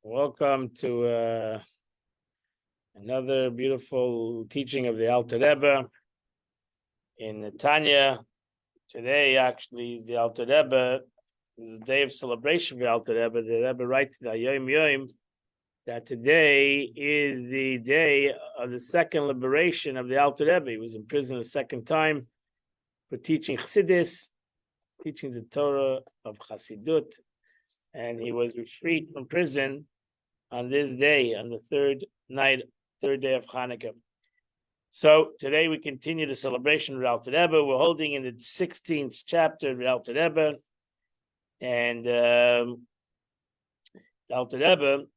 Welcome to another beautiful teaching of the Alter Rebbe in Tanya. Today, actually, is the Alter Rebbe. This is a day of celebration for the Alter Rebbe. The Rebbe writes in the Yom Yom that today is the day of the second liberation of the Alter Rebbe. He was in prison a second time for teaching Chassidus, teaching the Torah of Chassidut, and he was freed from prison on this day, on the third day of Hanukkah. So today we continue the celebration of the Alter Rebbe. We're holding in the 16th chapter of the Alter Rebbe, and the Alter Rebbe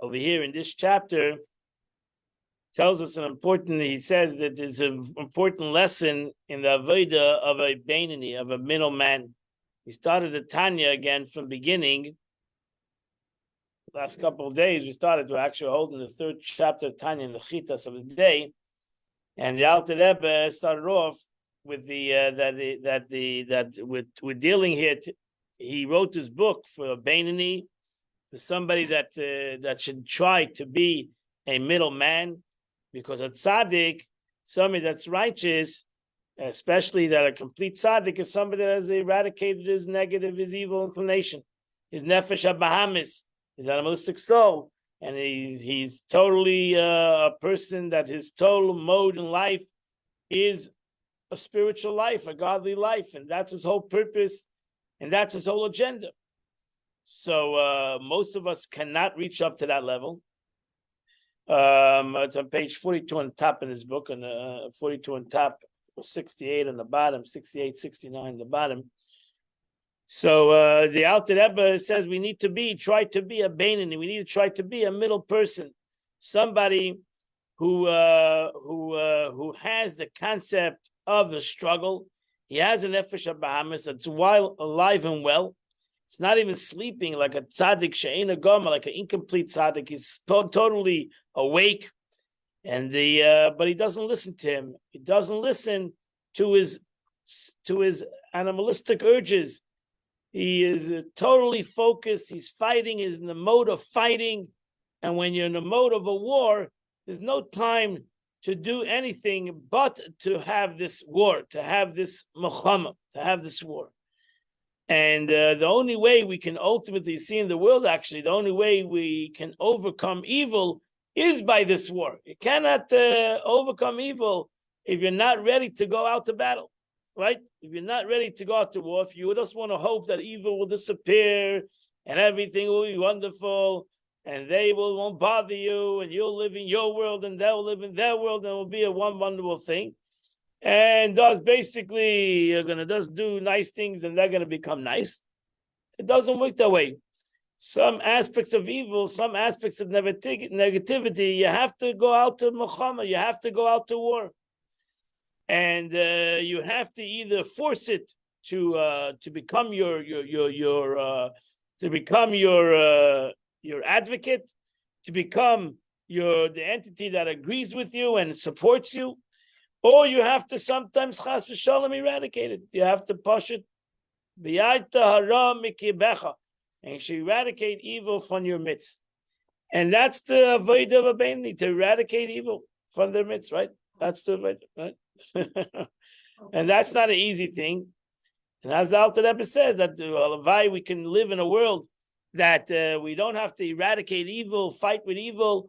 over here in this chapter tells us he says that there's an important lesson in the avodah of a Beinoni, of a middleman. We started the Tanya again from beginning. Last couple of days, we started actually holding the third chapter of Tanya in the Chitas of the day, and the Alter Rebbe started off with we're dealing here. He wrote this book for a Beinoni, for somebody that should try to be a middleman, because a tzaddik, somebody that's righteous, especially that a complete tzaddik, is somebody that has eradicated his negative, his evil inclination, his nefesh habahamis, his animalistic soul, and he's totally a person that his total mode in life is a spiritual life, a godly life, and that's his whole purpose, and that's his whole agenda. So most of us cannot reach up to that level. It's on page 42 on top in his book, and 42 on top, 68 on the bottom, 68, 69 on the bottom. So the Alter Rebbe says we need to try to be a Beinoni. We need to try to be a middle person, somebody who has the concept of a struggle. He has an nefesh habahamis that's alive and well. It's not even sleeping like a tzaddik she'eina goma, like an incomplete tzaddik. He's totally awake, and but he doesn't listen to him. He doesn't listen to his animalistic urges. He is totally focused. He's fighting. He's in the mode of fighting. And when you're in the mode of a war, there's no time to do anything but to have this war, to have this milchama, to have this war. And the only way we can ultimately see in the world, actually, the only way we can overcome evil is by this war. You cannot overcome evil if you're not ready to go out to battle. Right? If you're not ready to go out to war, if you just want to hope that evil will disappear and everything will be wonderful and they won't bother you and you'll live in your world and they'll live in their world and it will be a one wonderful thing. And thus basically you're going to just do nice things and they're going to become nice. It doesn't work that way. Some aspects of evil, some aspects of negativity, you have to go out to milchama, you have to go out to war. And you have to either force it to become your advocate, to become the entity that agrees with you and supports you, or you have to sometimes chas v'shalom eradicate it. You have to push it. And you should eradicate evil from your midst. And that's the avodah of a Beinoni, to eradicate evil from their midst, right? That's the avodah, right? And that's not an easy thing. And as the Alter Rebbe says, that we can live in a world that we don't have to eradicate evil, fight with evil,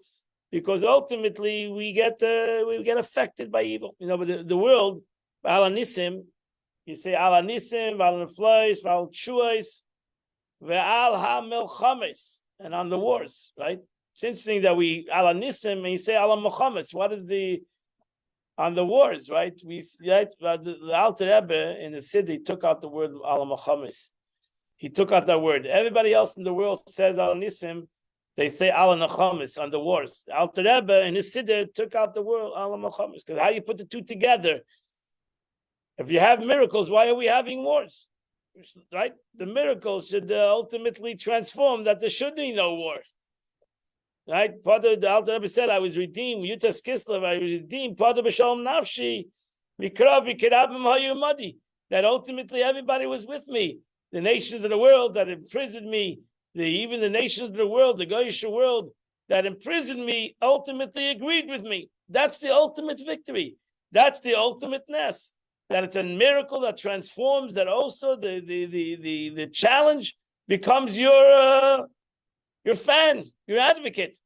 because ultimately we get affected by evil. You know, but the world, Ala Nisim, you say Ala Nisim, Ala Neflois, Ala Tshuos, Ve'al HaMelchames, and on the wars, right? It's interesting that we Ala Nisim and you say Ala Melchames. What is on the wars, right? The Alter Rebbe in the city took out the word Ala Melchames. He took out that word. Everybody else in the world says Ala Nisim. They say Ala Nechames on the wars. The Alter Rebbe in his city took out the word Ala Melchames. Because how you put the two together? If you have miracles, why are we having wars? Right? The miracles should ultimately transform that there should be no war. Right? The Alter Rebbe said, I was redeemed. Yutas Kislev, I was redeemed. Pada b'shalom nafshi. That ultimately everybody was with me. The nations of the world that imprisoned me, even the nations of the world, the Goyish world that imprisoned me, ultimately agreed with me. That's the ultimate victory. That's the ultimate ness. That it's a miracle that transforms. That also the challenge becomes your fan, your advocate.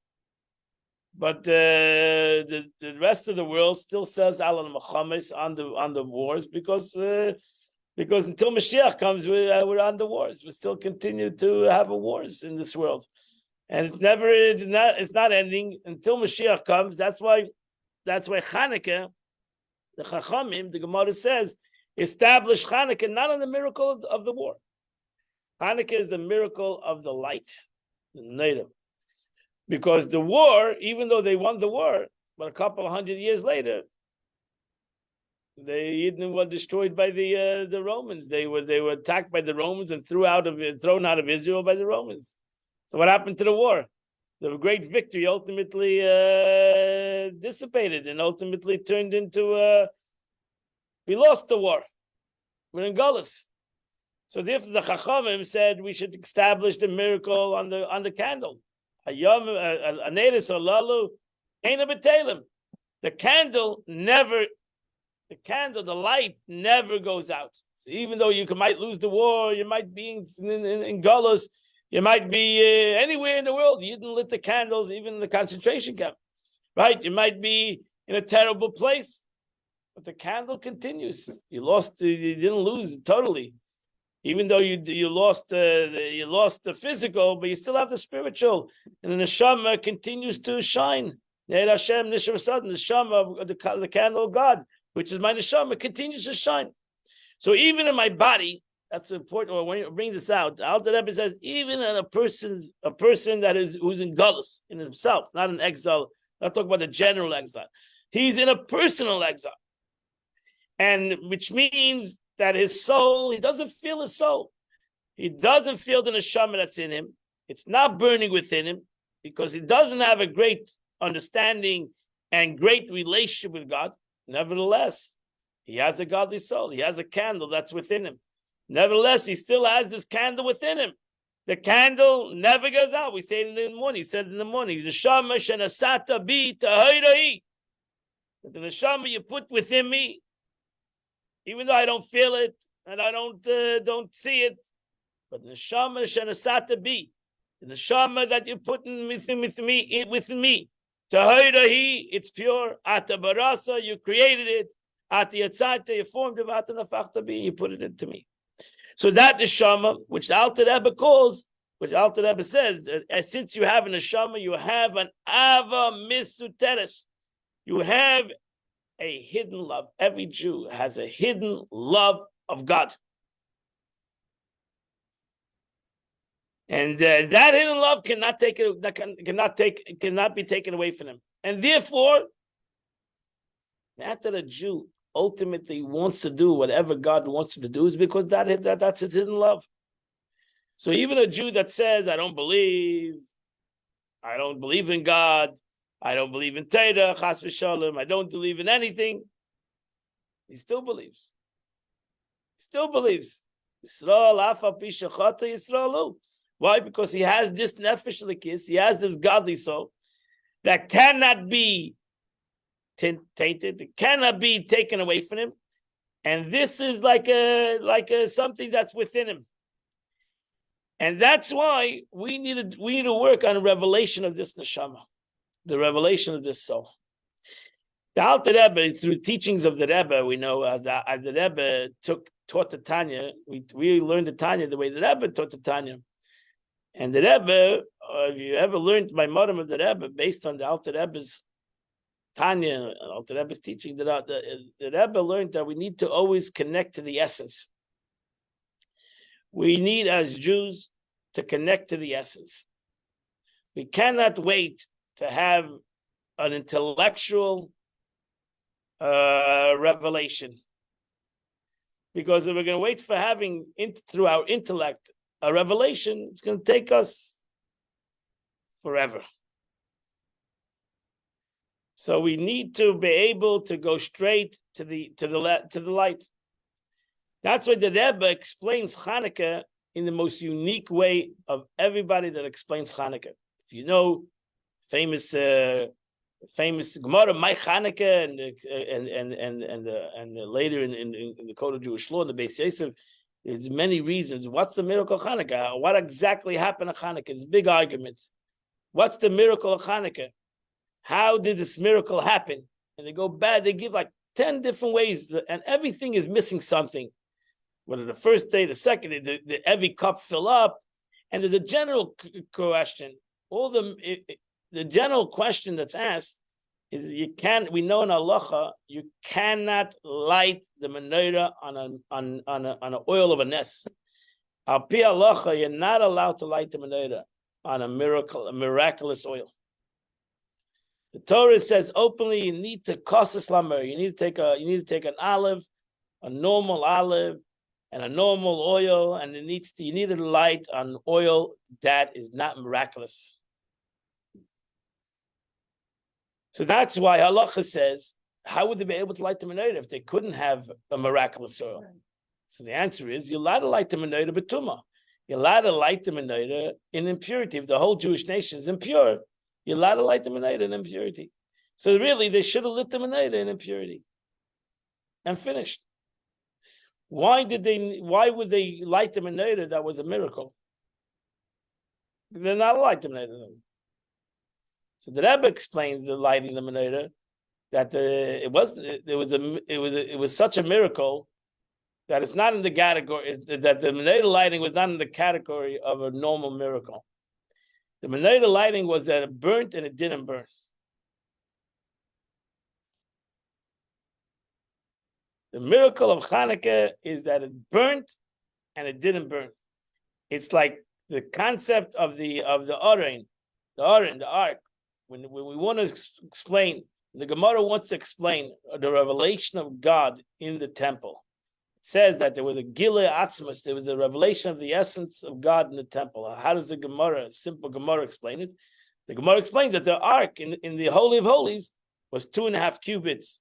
But the rest of the world still says Alan Machamis on the wars because until Mashiach comes, we're on the wars. We still continue to have wars in this world, and it's not ending until Mashiach comes. That's why Chanukah, the Chachamim, the Gemara says, establish Chanukah not on the miracle of the war. Chanukah is the miracle of the light, the native. Because the war, even though they won the war, but a couple of 100 years later, the Yidden were destroyed by the Romans. They were attacked by the Romans and thrown out of Israel by the Romans. So what happened to the war? The great victory ultimately dissipated and ultimately turned into we lost the war. We're in Gullus. So therefore the Chachamim said we should establish the miracle on the candle. The light never goes out. So even though you might lose the war, you might be in Gullus, you might be anywhere in the world. You didn't lit the candles, even in the concentration camp, right? You might be in a terrible place, but the candle continues. You didn't lose totally. Even though you lost the physical, but you still have the spiritual, and the neshama continues to shine. Hashem, the neshama of the candle of God, which is my neshama, continues to shine. So even in my body, that's important. When you bring this out, the Alter Rebbe says, even in a person who's in Gullus in himself, not in exile. Not talking about the general exile. He's in a personal exile, and which means that his soul, he doesn't feel his soul. He doesn't feel the neshama that's in him. It's not burning within him because he doesn't have a great understanding and great relationship with God. Nevertheless, he has a godly soul. He has a candle that's within him. Nevertheless, he still has this candle within him. The candle never goes out. We say it in the morning. He said in the morning, the neshama shenasata bi tahirahi. The neshama you put within me, even though I don't feel it and I don't see it, but the neshama shenasata bi, the neshama that you're putting within me, tahirahi, it's pure. Ata barasa, you created it. Ata yatzata, you formed it. Ata nafachta bi, you put it into me. So that neshama, which the Alter Rebbe calls, which the Alter Rebbe says, since you have a neshama, you have an ava misuteres. You have a hidden love. Every Jew has a hidden love of God. And that hidden love cannot be taken away from him. And therefore, not that a Jew ultimately wants to do whatever God wants him to do is because that's his hidden love. So even a Jew that says, I don't believe in God, I don't believe in Torah, chas v'shalom, I don't believe in anything, he still believes. Yisrael afa pi shechata Yisraelu. Why? Because he has this nefesh lekis, he has this godly soul that cannot be tainted, it cannot be taken away from him, and this is like a something that's within him, and that's why we need to work on a revelation of this neshama, the revelation of this soul. The Alter Rebbe, through teachings of the Rebbe, we know as the Rebbe taught the Tanya, we learned the Tanya the way the Rebbe taught the Tanya, and the Rebbe, if you ever learned by modern of the Rebbe, based on the Alter Rebbe's Tanya, Alter Rebbe's teaching, that the Rebbe learned that we need to always connect to the essence. We need, as Jews, to connect to the essence. We cannot wait to have an intellectual revelation, because if we're going to wait for having through our intellect a revelation, it's going to take us forever. So we need to be able to go straight to the light. That's why the Rebbe explains Chanukah in the most unique way of everybody that explains Hanukkah. If you know famous Gemara, my Hanukkah, and later in the Code of Jewish Law, in the Beis Yosef, there's many reasons. What's the miracle of Hanukkah? What exactly happened at Hanukkah? It's big arguments. What's the miracle of Hanukkah? How did this miracle happen? And they go bad. They give like 10 different ways, and everything is missing something. Whether the first day, the second day, every cup fill up, and there's a general question. The general question that's asked is we know in halacha you cannot light the menorah on an oil of a nes. Al pi halacha, you're not allowed to light the menorah on a miraculous oil. The Torah says openly you need to kosses lamer. You need to take an olive, a normal olive, and a normal oil, and you need to light on oil that is not miraculous. So that's why halacha says, how would they be able to light the menorah if they couldn't have a miraculous oil? So the answer is, you're allowed to light the menorah b'tumah. You're allowed to light the menorah in impurity. If the whole Jewish nation is impure, you're allowed to light the menorah in impurity. So really, they should have lit the menorah in impurity and finished. Why would they light the menorah that was a miracle? They're not light the menorah. So the Rebbe explains the lighting the menorah that it was such a miracle that it's not in the category, that the menorah lighting was not in the category of a normal miracle. The menorah lighting was that it burnt and it didn't burn. The miracle of Hanukkah is that it burnt and it didn't burn. It's like the concept of the Aron, the ark. When we want to explain, the Gemara wants to explain the revelation of God in the temple. It says that there was a Gilei Atzmus, there was a revelation of the essence of God in the temple. How does the Gemara, simple Gemara, explain it? The Gemara explains that the ark in the Holy of Holies was 2.5 cubits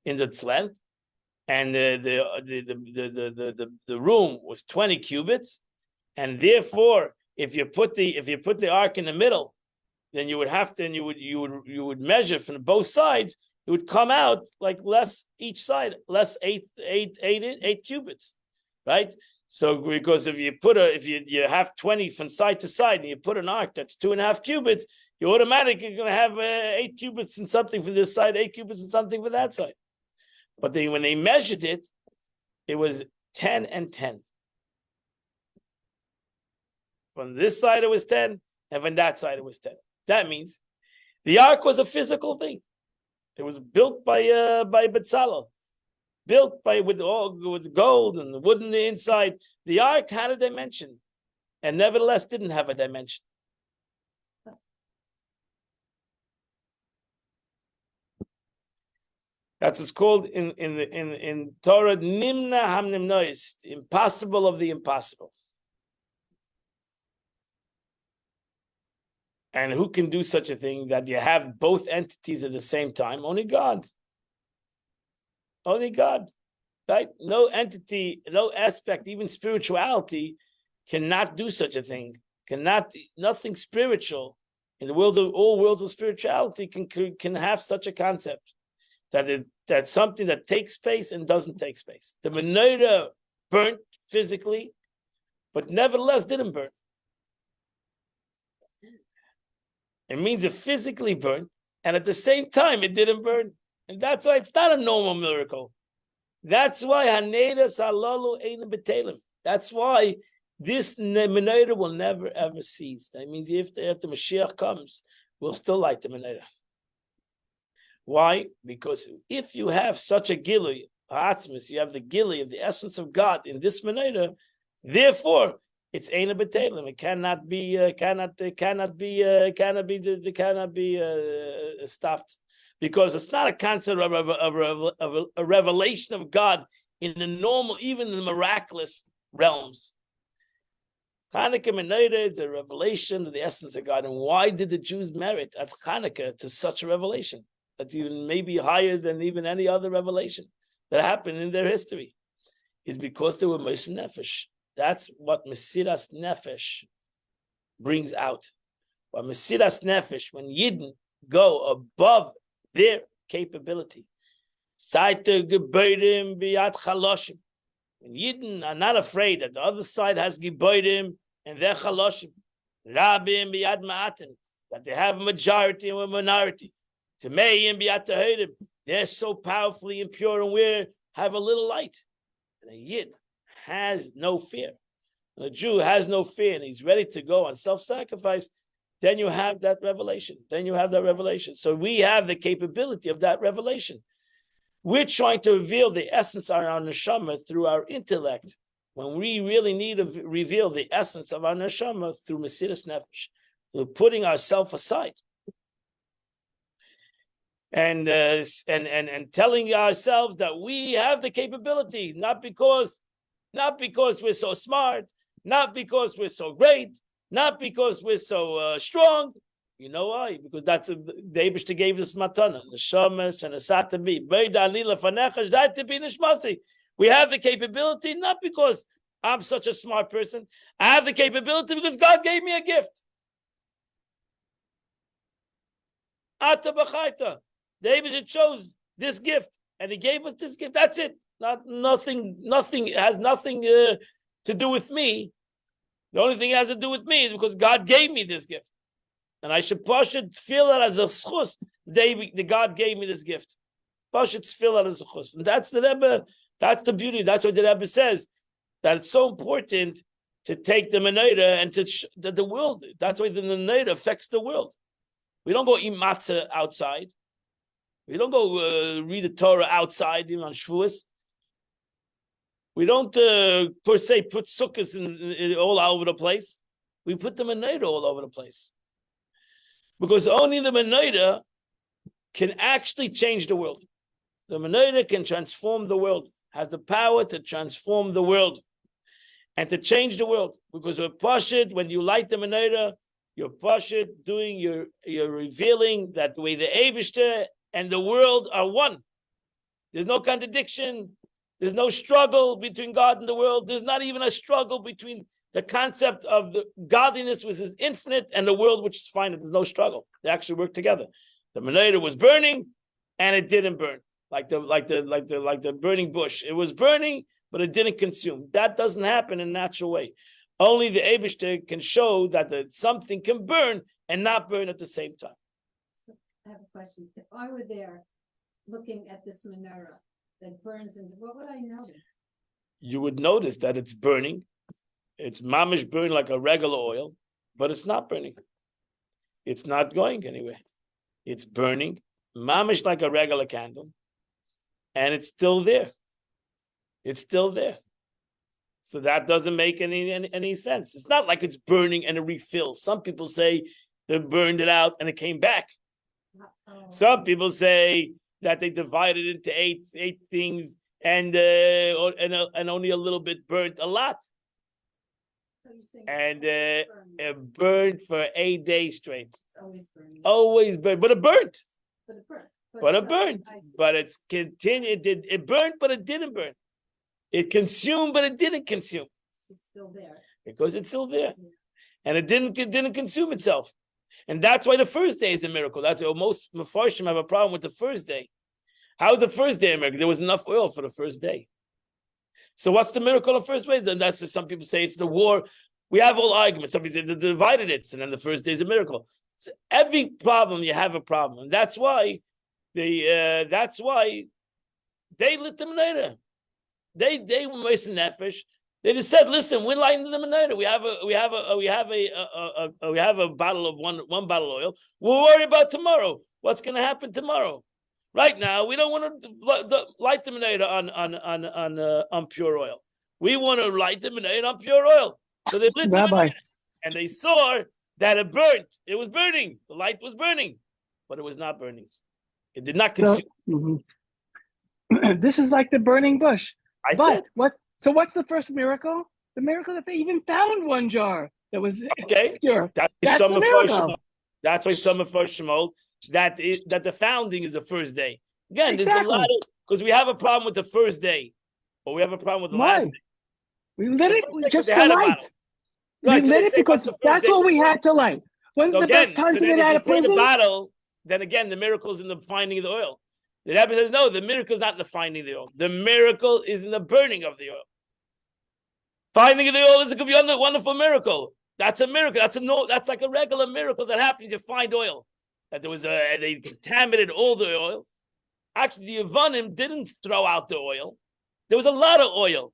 in its length, and the room was 20 cubits, and therefore, if you put the ark in the middle, then you would have to, and you would measure from both sides. It would come out like less each side, less eight cubits, right? So because if you have 20 from side to side, and you put an ark that's 2.5 cubits, you're automatically going to have 8 cubits and something for this side, 8 cubits and something for that side. But when they measured it, it was 10 and 10. From this side it was 10, and from that side it was 10. That means the ark was a physical thing. It was built by Bezalel, built with gold and the wood on the inside. The ark had a dimension, and nevertheless didn't have a dimension. That's what's called in Torah nimna hamnimnois, the impossible of the impossible. And who can do such a thing that you have both entities at the same time? Only God. Only God, right? No entity, no aspect, even spirituality cannot do such a thing. Nothing spiritual in the world of all worlds of spirituality can have such a concept. That's something that takes space and doesn't take space. The menorah burnt physically, but nevertheless didn't burn. It means it physically burned, and at the same time it didn't burn. And that's why it's not a normal miracle. That's why Haneda Salalu Ein Betelim. That's why this menorah will never ever cease. That means if the Mashiach comes, we'll still light the menorah. Why? Because if you have such a gilui, Ha'atzmus, you have the gilui of the essence of God in this menorah, therefore it's Eina B'Telem. It cannot be stopped, because it's not a concept of a revelation of God in the normal, even in the miraculous realms. Hanukkah Menorah is the revelation of the essence of God. And why did the Jews merit at Hanukkah to such a revelation? That's even maybe higher than even any other revelation that happened in their history. Is because they were Moshe Nefesh. That's what Mesiras Nefesh brings out. But Mesiras Nefesh, when Yidden go above their capability, Saiter Gebeirim Biyad Chaloshim. When Yidden are not afraid that the other side has Gebeirim and they're Chaloshim, Rabim Biyad Ma'atim, that they have a majority and a minority. Tameim Biyad Tahirim, they're so powerfully impure and we have a little light. And a Yid has no fear. When a Jew has no fear and he's ready to go on self-sacrifice, then you have that revelation. So we have the capability of that revelation. We're trying to reveal the essence of our neshama through our intellect, when we really need to reveal the essence of our neshama through Mesiras Nefesh, through putting ourselves aside. And telling ourselves that we have the capability, not because we're so smart, not because we're so great, not because we're so strong. You know why? Because that's the Eibishter gave us matana, the shomesh and the satabi. We have the capability not because I'm such a smart person. I have the capability because God gave me a gift. Ata b'chaita. The Eibishter chose this gift, and He gave us this gift. That's it. Nothing. It has nothing to do with me. The only thing it has to do with me is because God gave me this gift. And I should feel it as a schus. The God gave me this gift. Should feel it as a schus. And that's the Rebbe. That's the beauty. That's what the Rebbe says. That it's so important to take the menorah and to the world. That's why the menorah affects the world. We don't go eat matzah outside. We don't go read the Torah outside, even on Shavuos. We don't per se put sukkahs in all over the place. We put the menorah all over the place. Because only the menorah can actually change the world. The menorah can transform the world, has the power to transform the world and to change the world. Because we're pashut, when you light the menorah, you're pashut doing, you're revealing that the way the Eibishter and the world are one. There's no contradiction. There's no struggle between God and the world. There's not even a struggle between the concept of the godliness, which is infinite, and the world, which is finite. There's no struggle. They actually work together. The menorah was burning, and it didn't burn, like the burning bush. It was burning, but it didn't consume. That doesn't happen in a natural way. Only the Eibishter can show that something can burn and not burn at the same time. So I have a question. If I were there looking at this menorah that burns into, what would I notice? You would notice that it's burning. It's mamish burning like a regular oil, but it's not burning. It's not going anywhere. It's burning, mamish like a regular candle, and it's still there. It's still there. So that doesn't make any sense. It's not like it's burning and it refills. Some people say they burned it out and it came back. Some people say that they divided it into eight things and only a little bit burnt a lot. And it burned for 8 days straight. It's always burning. Always burned, but it burnt. But it burned. But it's continued. It burned, but it didn't burn. It consumed, but it didn't consume. It's still there. Because it's still there. Yeah. And it didn't consume itself. And that's why the first day is a miracle. That's why most Mefarshim have a problem with the first day. How is the first day a miracle? There was enough oil for the first day. So what's the miracle of the first day? Then that's just, some people say it's the war. We have all arguments. Some people say they divided it, and then the first day is a miracle. So every problem you have a problem, and that's why they lit the menorah. They were Mesiras Nefesh. They just said, "Listen, we're lighting the menorah. We have a bottle of one bottle of oil. We'll worry about tomorrow. What's going to happen tomorrow? Right now, we don't want to light the menorah on pure oil. We want to light the menorah on pure oil." So they lit the menorah, and they saw that it burnt. It was burning. The light was burning, but it was not burning. It did not consume. This is like the burning bush. So what's the first miracle? The miracle that they even found one jar that was pure. That's the miracle. That's why some of Shemot that the founding is the first day. Again, there's a lot of, because we have a problem with the first day, or we have a problem with the last day. We lit The it first day 'cause just they to had a light. bottle. We Right, so lit they it say, because what's the first that's day? all we had to light. When's So the best again, time so to then get if out you of say the prison? bottle, then again, the miracle is in the finding of the oil. The Rebbe says, no, the miracle is not in the finding of the oil. The miracle is in the burning of the oil. Finding of the oil is a wonderful miracle. That's a miracle. That's like a regular miracle that happens. You find oil. That they contaminated all the oil. Actually, the Yevonim didn't throw out the oil. There was a lot of oil.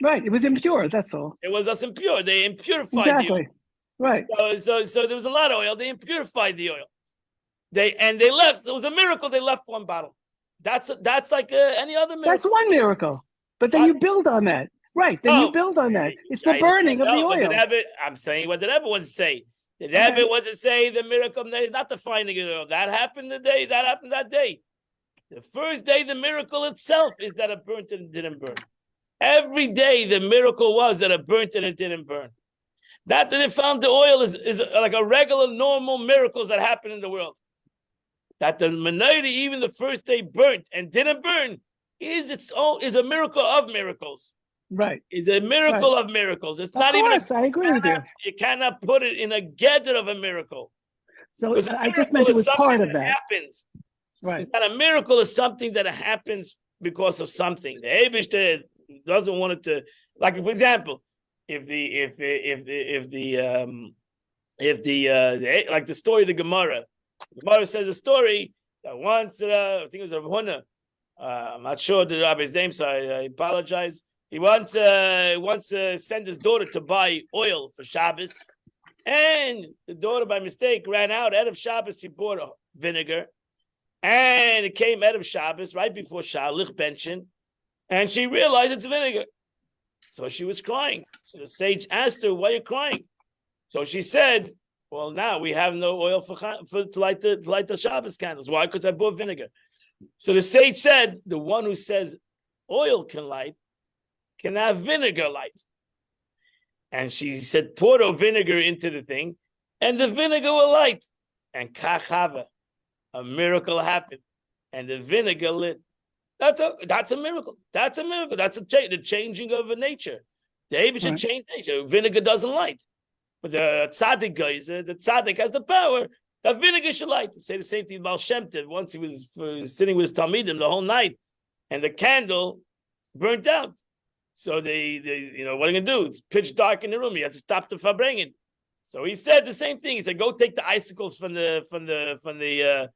Right. It was impure. That's all. It was just impure. They impurified the oil. Exactly. Right. So there was a lot of oil. They impurified the oil. They left. So it was a miracle. They left one bottle. That's like any other miracle. That's one miracle. But then you build on that. Right. Then you build on that. It's the burning of the oil. I'm saying what the Rebbe wants to say. The Rebbe wants to say the miracle, not the finding of the oil. That happened that day. The first day, the miracle itself is that it burnt and didn't burn. Every day, the miracle was that it burnt and it didn't burn. That they found the oil is like a regular, normal miracles that happen in the world. That the menorah, even the first day, burnt and didn't burn, is a miracle of miracles. Right. Is a miracle of miracles. It's Of not course, even. I agree with you. You cannot put it in a gather of a miracle. So I just meant it was part of that. Happens. Right. And a miracle is something that happens because of something. The Eibishter doesn't want it to, like, for example, like the story of the Gemara. The Gemara says a story that once, I think it was Rav Huna, I'm not sure the Rabbi's name, so I apologize. He wants to send his daughter to buy oil for Shabbos, and the daughter by mistake ran out of Shabbos. She bought vinegar, and it came out of Shabbos right before Shalich Benchen, and she realized it's vinegar. So she was crying. So the sage asked her, "Why are you crying?" So she said, "Well, now we have no oil to light the Shabbos candles. Why? Because I bought vinegar." So the sage said, "The one who says oil can light can have vinegar light." And she said, "Pour the vinegar into the thing, and the vinegar will light." And kachava, a miracle happened, and the vinegar lit. That's a miracle. That's a miracle. That's the changing of a nature. The Eibush changed nature. Vinegar doesn't light, but the tzaddik guys, the tzaddik has the power that vinegar should light. Say the same thing about Shem Tov. Once he was sitting with his talmidim the whole night, and the candle burnt out. So they what are you gonna do? It's pitch dark in the room. You have to stop the farbrengen. So he said the same thing. He said, "Go take the icicles from the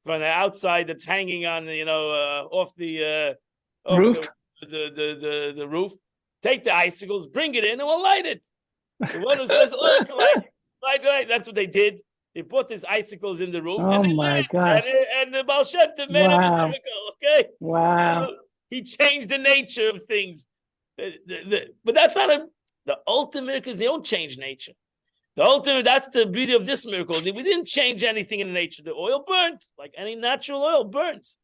outside that's hanging on off the roof. The roof. Take the icicles, bring it in, and we'll light it." The one who says, "Oh, light." That's what they did. They put these icicles in the room. Oh and my gosh! And the Baal Shem Tov made a miracle. Okay. Wow. He changed the nature of things. But that's not the ultimate, because they don't change nature. The ultimate, that's the beauty of this miracle. We didn't change anything in nature. The oil burnt, like any natural oil burns.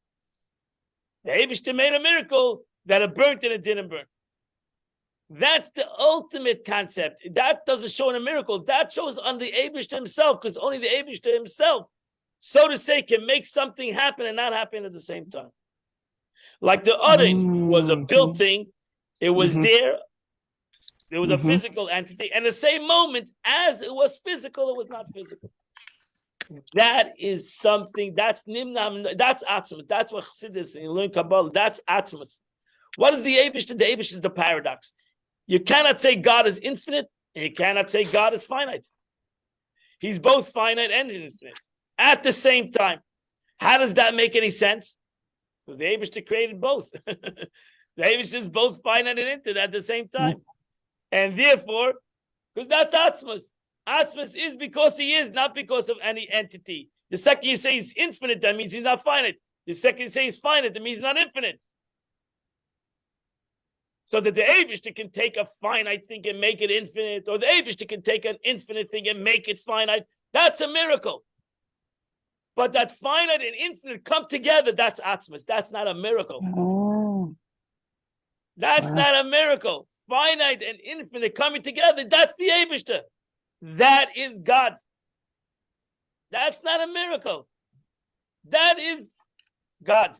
The Eibishter made a miracle that it burnt and it didn't burn. That's the ultimate concept. That doesn't show in a miracle. That shows on the Eibishter himself, because only the Eibishter himself, so to say, can make something happen and not happen at the same time. Like the Aron was a built thing. It was there. There was a physical entity. And the same moment as it was physical, it was not physical. That is something, that's Nimnam, that's Atzmus. That's what Chassidus, you learn Kabbalah, that's Atzmus. What is the Eibush? The Eibush is the paradox. You cannot say God is infinite, and you cannot say God is finite. He's both finite and infinite at the same time. How does that make any sense? Because the Eibush created both. The Eibush is both finite and infinite at the same time. And therefore, because that's Atzmus. Atzmus is because he is, not because of any entity. The second you say he's infinite, that means he's not finite. The second you say he's finite, that means he's not infinite. So that the Eibishter can take a finite thing and make it infinite, or the Eibishter can take an infinite thing and make it finite. That's a miracle. But that finite and infinite come together, that's Atzmus. That's not a miracle. Oh. That's not a miracle. Finite and infinite coming together, that's the Eibishter. That is God. That's not a miracle. That is God.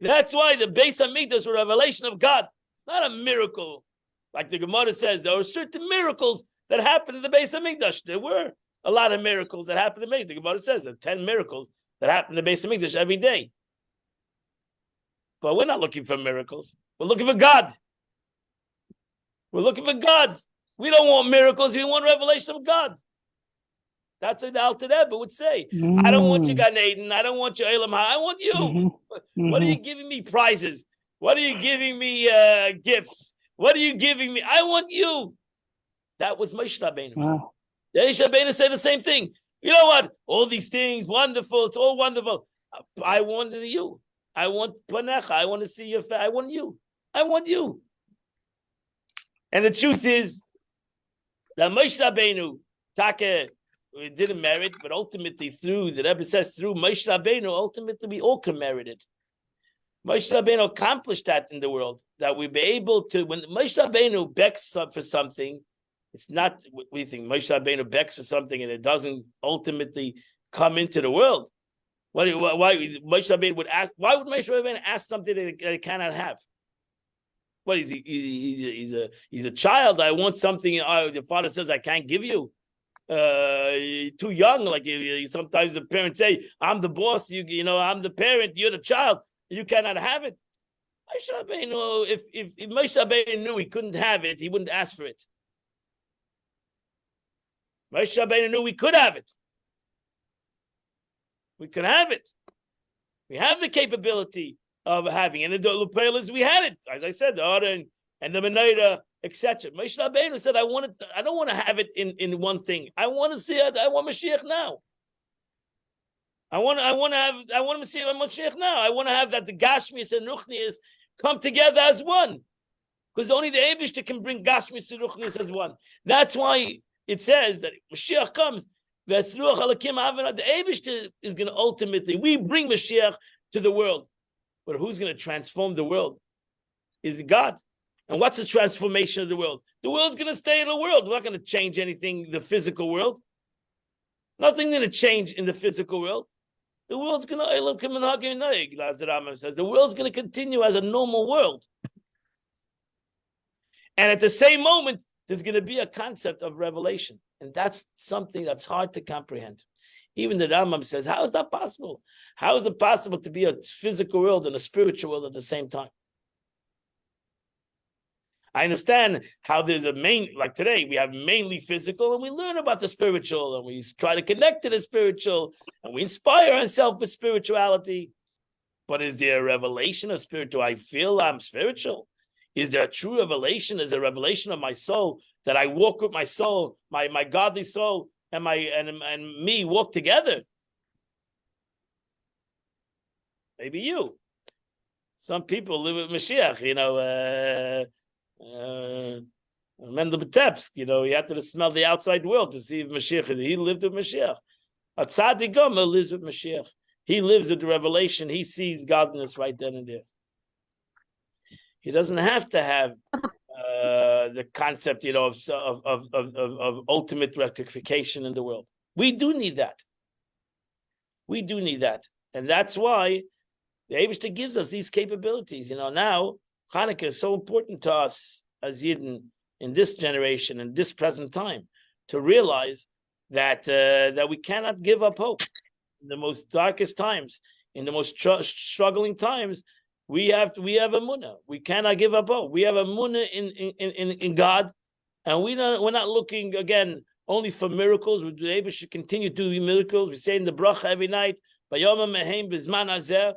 That's why the Beis Hamikdash was a revelation of God. It's not a miracle. Like the Gemara says, there were certain miracles that happened in the Beis Hamikdash. There were a lot of miracles that happened in the Beis. The Gemara says there are 10 miracles that happen in the Beis Hamikdash every day. But we're not looking for miracles. We're looking for God. We're looking for God. We don't want miracles. We want revelation of God. That's what the Alter Rebbe would say. I don't want you Gan Eden. I don't want you Elam Ha. I want you. What are you giving me prizes? What are you giving me gifts? What are you giving me? I want you. That was Moshe Rabbeinu. Wow. Moshe Rabbeinu said the same thing. You know what? All these things, wonderful. It's all wonderful. I want you. I want Panecha. I want to see your face. I want you. I want you. And the truth is that Moshe Rabbeinu, Taka, didn't merit, but ultimately through, the Rebbe says, through Moshe Rabbeinu, ultimately we all can merit it. Moshe Rabbeinu accomplished that in the world, that we be able to, when Moshe Rabbeinu begs for something, it's not, what do you think, Moshe Rabbeinu begs for something and it doesn't ultimately come into the world. Why Moshe Rabbeinu would ask, why would Moshe Rabbeinu ask something that he cannot have? What is he? He's a child. I want something. The father says, I can't give you. You're too young. Like sometimes the parents say, I'm the boss. You know, I'm the parent. You're the child. You cannot have it. Moshe Rabbeinu, if Moshe Rabbeinu knew he couldn't have it, he wouldn't ask for it. Moshe Rabbeinu knew we could have it. We could have it. We have the capability of having, and the Lupelis, we had it. As I said, the Aron and the Menorah, etc. Moshe Rabbeinu said, I don't want to have it in one thing. I want to see it. I want Mashiach now. I want to see Mashiach now. I want to have that the Gashmis and Ruchnias come together as one. Because only the Eibishter can bring Gashmis and Ruchnias as one. That's why it says that Mashiach comes. The Eibishter is going to ultimately, we bring Mashiach to the world. But who's going to transform the world? Is God. And what's the transformation of the world? The world's going to stay in the world. We're not going to change anything, the physical world. Nothing's going to change in the physical world. The world's going to, says, the world's going to continue as a normal world. And at the same moment, there's going to be a concept of revelation. And that's something that's hard to comprehend. Even the Rambam says, how is that possible? How is it possible to be a physical world and a spiritual world at the same time? I understand how there's a main, like today, we have mainly physical and we learn about the spiritual and we try to connect to the spiritual and we inspire ourselves with spirituality. But is there a revelation of spirit? Do I feel I'm spiritual? Is there a true revelation? Is there a revelation of my soul that I walk with my soul, my godly soul and me walk together? Maybe you. Some people live with Mashiach, Mendel B'Tepsk, he had to smell the outside world to see if Mashiach, he lived with Mashiach. A Tzaddik Gomer lives with Mashiach. He lives with the revelation. He sees godliness right then and there. He doesn't have to have the concept, of ultimate rectification in the world. We do need that. We do need that. And that's why the Eibishter gives us these capabilities. Now Hanukkah is so important to us as Yidden in this generation, in this present time, to realize that that we cannot give up hope. In the most darkest times, in the most struggling times, we have emunah. We cannot give up hope. We have emunah in God, and we're not looking again only for miracles. The Eibishter should continue to do miracles. We say in the bracha every night, "Vayoma mehem bizman hazeh."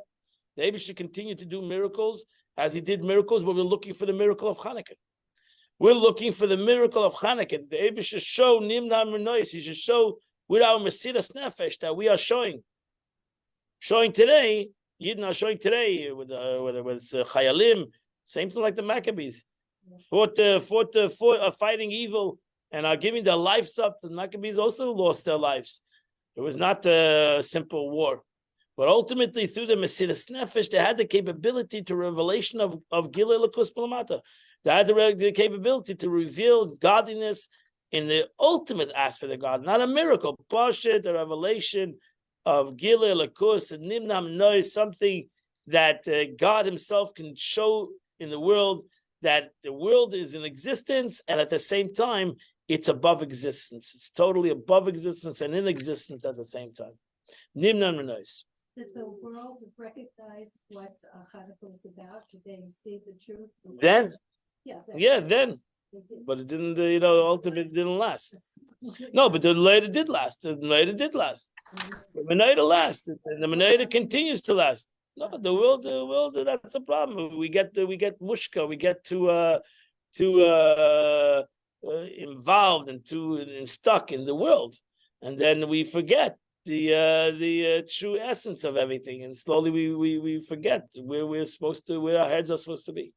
The Eibishter should continue to do miracles as he did miracles, but we're looking for the miracle of Hanukkah. We're looking for the miracle of Hanukkah. The Eibishter should show nimna mernois. He should show with our Mesiras Nefesh that we are showing today. Yidden are showing today with Chayalim, same thing like the Maccabees, fought fighting evil and are giving their lives up. The Maccabees also lost their lives. It was not a simple war. But ultimately, through the Mesiras Nefesh, they had the capability to revelation of Gilui Elokus B'Lamata. They had the capability to reveal godliness in the ultimate aspect of God, not a miracle, Pashit, a revelation of Gilui Elokus and Nimnam Noi, something that God Himself can show in the world that the world is in existence, and at the same time, it's above existence. It's totally above existence and in existence at the same time. Nimnan Menos. Did the world recognize what Hanukkah was about? Did they see the truth? Then, Yeah, then, they did. but it didn't, ultimately didn't last. No, but the later did last. The later did last. The Menorah lasted, and the Menorah continues to last. No, the world, that's a problem. We get mushka, we get too involved and stuck in the world, and then we forget the true essence of everything, and slowly we forget where where our heads are supposed to be,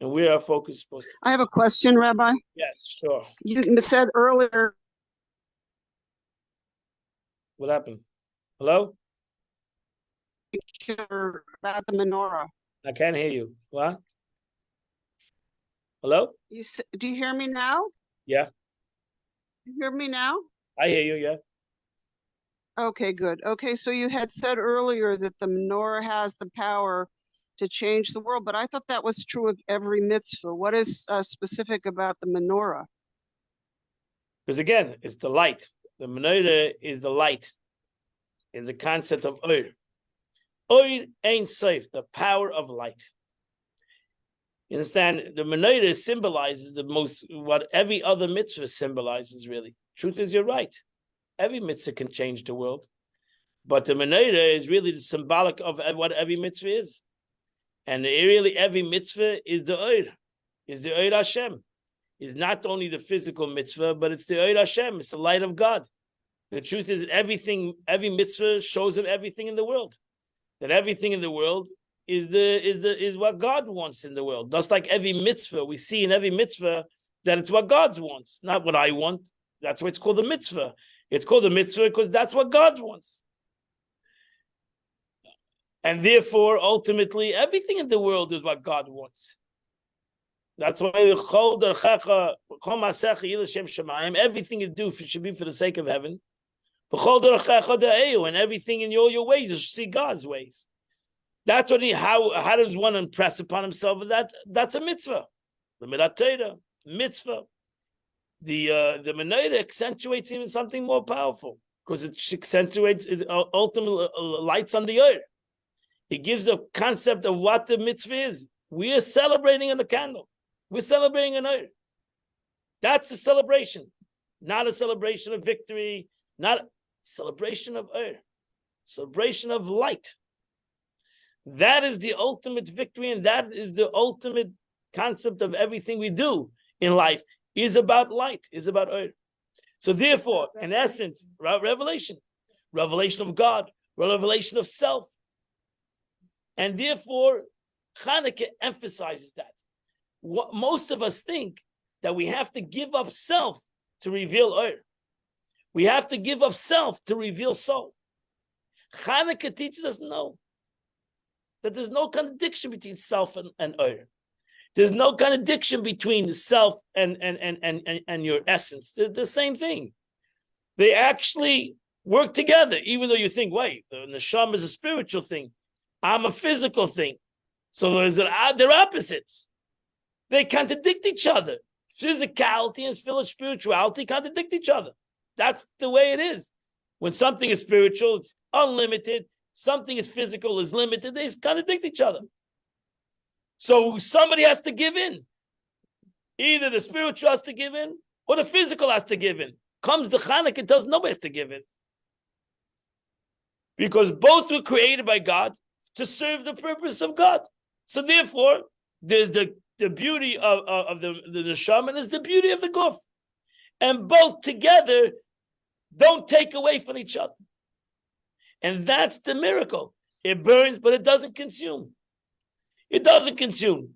and where our focus is supposed to be. I have a question, Rabbi. Yes, sure. You said earlier. What happened? Hello? About the menorah. I can't hear you. What? Hello? Do you hear me now? Yeah. You hear me now? I hear you, yeah. Okay, good. Okay, so you had said earlier that the menorah has the power to change the world, but I thought that was true of every mitzvah. What is specific about the menorah? Because again, it's the light. The menorah is the light. In the concept of oir. Oir ain't safe, the power of light. You understand? The menorah symbolizes what every other mitzvah symbolizes, really. Truth is, you're right. Every mitzvah can change the world. But the menorah is really the symbolic of what every mitzvah is. And really every mitzvah is the oir. Is the oir Hashem. It's not only the physical mitzvah, but it's the oir Hashem. It's the light of God. The truth is that every mitzvah shows of everything in the world. That everything in the world is what God wants in the world. Just like every mitzvah, we see in every mitzvah that it's what God wants, not what I want. That's why it's called a mitzvah. It's called a mitzvah because that's what God wants. And therefore, ultimately, everything in the world is what God wants. That's why everything you do should be for the sake of heaven. And everything in all your ways, you should see God's ways. That's what how does one impress upon himself that that's a mitzvah. The mitzvah. The menorah accentuates even something more powerful because it accentuates, it ultimately lights on the earth. It gives a concept of what the mitzvah is. We are celebrating in the candle. We're celebrating an earth. That's a celebration, not a celebration of victory, not a celebration of earth, celebration of light. That is the ultimate victory, and that is the ultimate concept of everything we do in life is about light, is about earth. So therefore, in essence, revelation of God, revelation of self. And therefore, Hanukkah emphasizes that. What most of us think that we have to give up self to reveal earth. We have to give up self to reveal soul. Hanukkah teaches us no. That there's no contradiction between self and earth. There's no contradiction between the self and your essence. They're the same thing. They actually work together, even though you think, wait, the neshama is a spiritual thing. I'm a physical thing. So they're opposites. They contradict each other. Physicality and spirituality contradict each other. That's the way it is. When something is spiritual, it's unlimited. Something is physical, is limited. They contradict each other. So somebody has to give in. Either the spiritual has to give in, or the physical has to give in. Comes the Hanukkah, it tells nobody has to give in. Because both were created by God to serve the purpose of God. So therefore, there's the beauty of the neshama, and there's the beauty of the guf. And both together don't take away from each other. And that's the miracle. It burns, but it doesn't consume. It doesn't consume.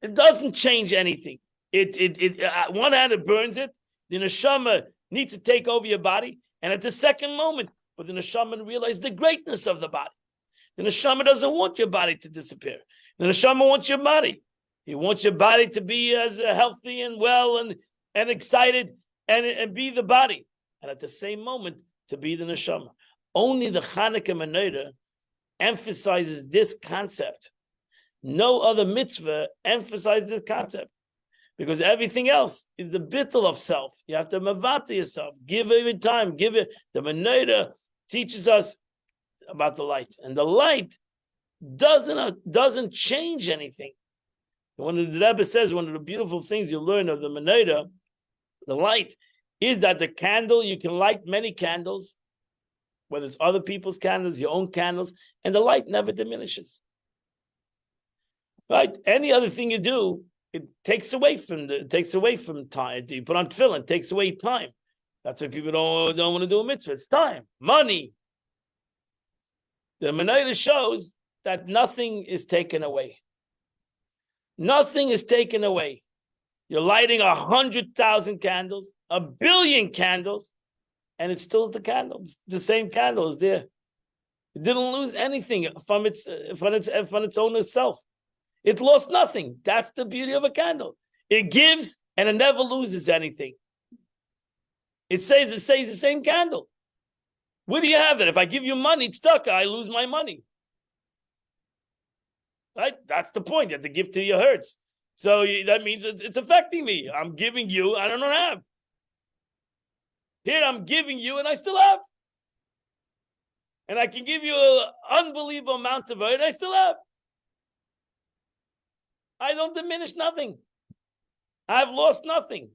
It doesn't change anything. One hand it burns it. The neshama needs to take over your body. And at the second moment, but the neshama realizes the greatness of the body. The neshama doesn't want your body to disappear. The neshama wants your body. He wants your body to be as healthy and well and excited and be the body. And at the same moment, to be the neshama. Only the Hanukkah menorah emphasizes this concept No other mitzvah emphasizes this concept. Because everything else is the bittul of self. You have to mavata yourself. Give it time. Give it. The Menorah teaches us about the light. And the light doesn't change anything. One of the Rebbe says, one of the beautiful things you learn of the Menorah, the light, is that the candle, you can light many candles, whether it's other people's candles, your own candles, and the light never diminishes. Right? Any other thing you do, it takes away from time. You put on tefillin, it takes away time. That's why people don't want to do a mitzvah. It's time, money. The Menorah shows that nothing is taken away. Nothing is taken away. You're lighting 100,000 candles, 1 billion candles, and it still is the candle. It's the same candle is there. It didn't lose anything from its own self. It lost nothing. That's the beauty of a candle. It gives and it never loses anything. It says the same candle. Where do you have that? If I give you money, it's stuck. I lose my money. Right? That's the point. You have to give till your hurts. So that means it's affecting me. I'm giving you, I don't have. Here I'm giving you and I still have. And I can give you an unbelievable amount of it and I still have. I don't diminish nothing. I've lost nothing.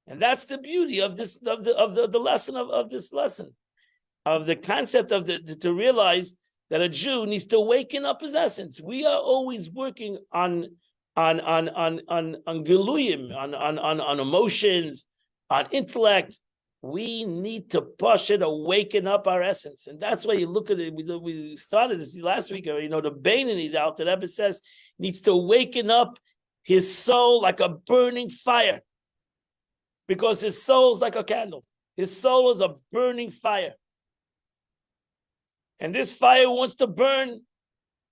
And that's the beauty of this, of the lesson of this lesson, of the concept of to realize that a Jew needs to awaken up his essence. We are always working on geluyim, on emotions, on intellect. We need to push it, awaken up our essence, and that's why you look at it. We started this last week. The Beinoni out that Rebbe says needs to awaken up his soul like a burning fire, because his soul is like a candle. His soul is a burning fire. And this fire wants to burn,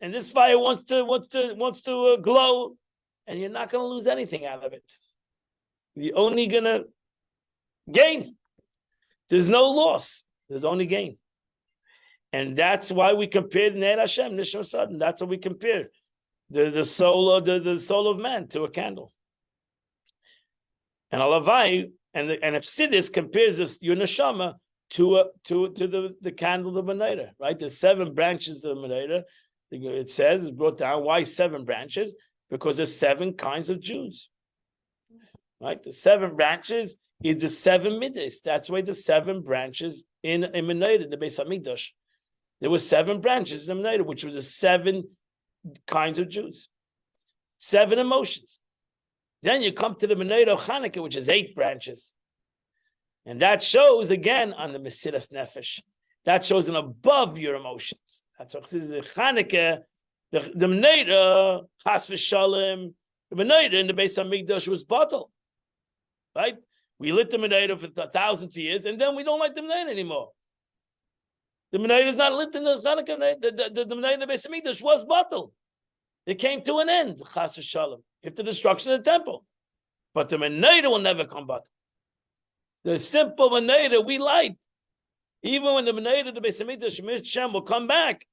and this fire wants to glow, and you're not going to lose anything out of it. You're only going to gain. There's no loss. There's only gain. And that's why we compared Ner Hashem, Nishma Sudden. That's what we compare the soul of the soul of man to a candle. And Alavai and Epsidis compares this your neshama to the candle of the Menorah, right? There's 7 branches of the Menorah. It says, it's brought down. Why 7 branches? Because there's 7 kinds of Jews, right? The 7 branches is the 7 middays. That's why the 7 branches in Menorah, the Beis Hamikdash. There were 7 branches in the Menorah, which was the 7 kinds of Jews, 7 emotions. Then you come to the Menorah of Hanukkah, which is 8 branches. And that shows again on the Mesiras Nefesh. That shows an above your emotions. That's what it says in Hanukkah. The Menorah, Chas v'Shalom, the Menorah in the Beis Hamikdash was bottled. Right? We lit the Menorah for thousands of years, and then we don't light the Menorah anymore. The Menorah is not lit in the Hanukkah. The Menorah in the Beis Hamikdash was bottled. It came to an end, Chas v'Shalom, after the destruction of the temple. But the Menorah will never come back. The simple Menorah we light, even when the Menorah, the Beis Hamikdash, Shemish Shem will come back,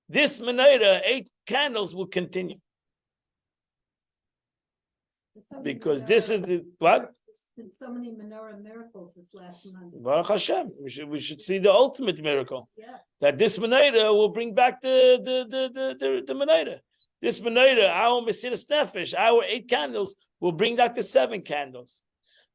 this Menorah, 8 candles will continue. Because this is the, what? There's so many menorah miracles this last month. Baruch Hashem. We should see the ultimate miracle. Yeah. That this Menorah will bring back the Menorah. This Menorah, our Mesiras Nefesh, our 8 candles, will bring back the 7 candles.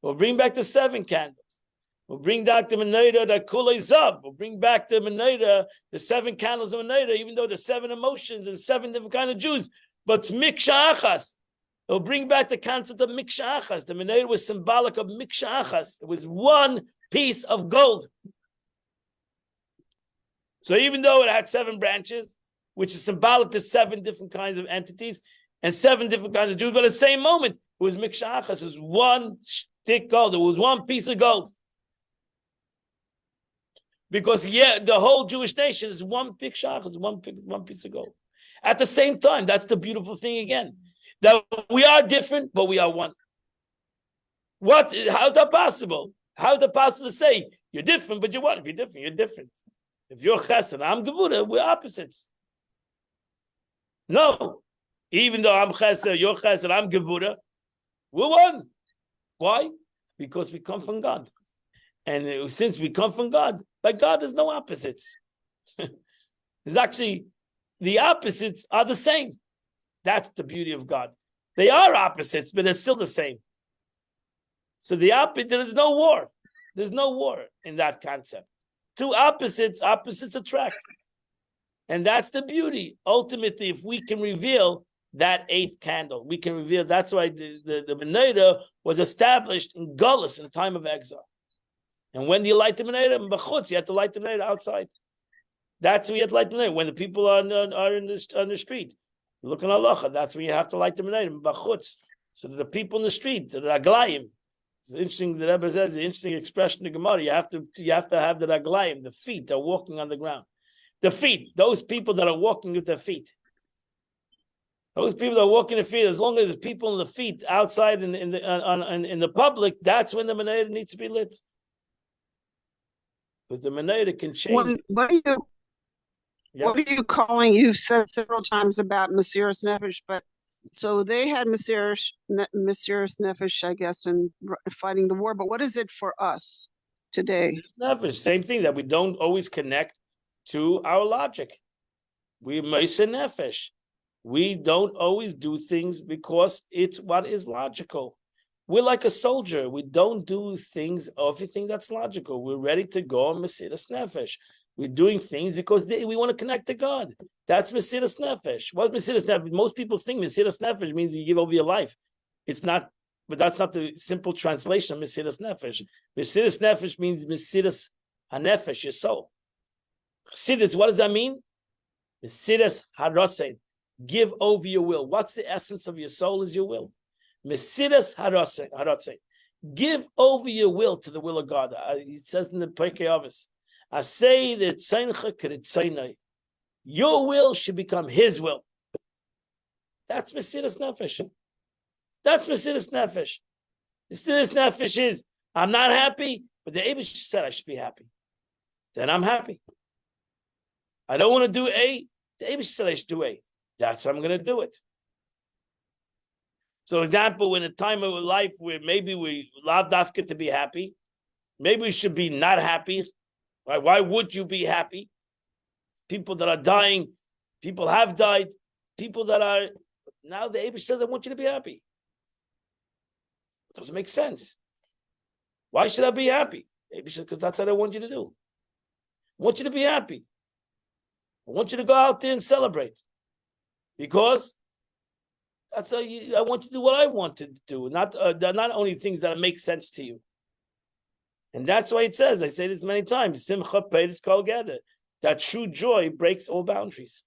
We'll bring back the 7 candles. We'll bring back the Menorah that Kulei Zab. We'll bring back the Menorah, the 7 candles of Menorah, even though there's 7 emotions and 7 different kind of Jews. But it's Miksha Achas. It'll bring back the concept of Miksha Achas. The Menorah was symbolic of Miksha Achas. It was one piece of gold. So even though it had 7 branches, which is symbolic to 7 different kinds of entities and 7 different kinds of Jews, but at the same moment, it was Miksha Achas. It was one stick gold. It was one piece of gold. Because the whole Jewish nation is one big Shachas, one piece of gold. At the same time, that's the beautiful thing again. That we are different, but we are one. How's that possible? How is that possible to say you're different, but you're one? If you're different, you're different. If you're chesed, I'm gevura, we're opposites. No, even though I'm chesed, you're chesed, I'm gevura, we're one. Why? Because we come from God. And since we come from God, by God there's no opposites. There's actually, the opposites are the same. That's the beauty of God. They are opposites, but they're still the same. So there's no war. There's no war in that concept. Two opposites attract. And that's the beauty. Ultimately, if we can reveal that eighth candle, we can reveal, that's why the menorah was established in Gullus in the time of exile. And when do you light the menorah? In Bachutz, you have to light the menorah outside. That's when you have to light the menorah. When the people are on the street. Look at halacha, that's when you have to light the menorah in Bachutz. So the people in the street, the raglayim. It's interesting, the Rebbe says, an interesting expression in the Gemara. You have to have the raglayim, the feet are walking on the ground. The feet, those people that are walking with their feet. Those people that are walking their feet, as long as there's people in the feet outside in the public, that's when the menorah needs to be lit. Because the menorah can change. What are you calling? You've said several times about Mesiras Nefesh, but so they had Mesiras Nefesh, I guess, in fighting the war. But what is it for us today? Nefesh, same thing, that we don't always connect to our logic. We Mesiras Nefesh. We don't always do things because it's what is logical. We're like a soldier. We don't do everything that's logical. We're ready to go on Mesiras Nefesh. We're doing things because we want to connect to God. That's Mesiras Nefesh. What Mesiras Nefesh? Most people think Mesiras Nefesh means you give over your life. It's not, but that's not the simple translation of Mesiras Nefesh. Mesiras Nefesh means Mesiras HaNefesh, your soul. Chassidus, what does that mean? Mesiras HaRosein. Give over your will. What's the essence of your soul is your will. Mesiras HaRosein. Give over your will to the will of God. He says in the Pirkei Avos, I say that your will should become His will. That's Mesiras Nefesh. That's Mesiras Nefesh. Mesiras Nefesh is, I'm not happy, but the Eibush said I should be happy. Then I'm happy. I don't want to do A. The Eibush said I should do A. That's how I'm going to do it. So, example, in a time of life where maybe we lav dafka to be happy, maybe we should be not happy. Right? Why would you be happy? People that are dying, people have died, people that are now the Eibush says, I want you to be happy. It doesn't make sense. Why should I be happy? Eibush says, because that's what I want you to do. I want you to be happy. I want you to go out there and celebrate. Because that's how I want you to do what I want to do, not only things that make sense to you. And that's why it says, I say this many times, Simcha Peiris Kol Geder, that true joy breaks all boundaries.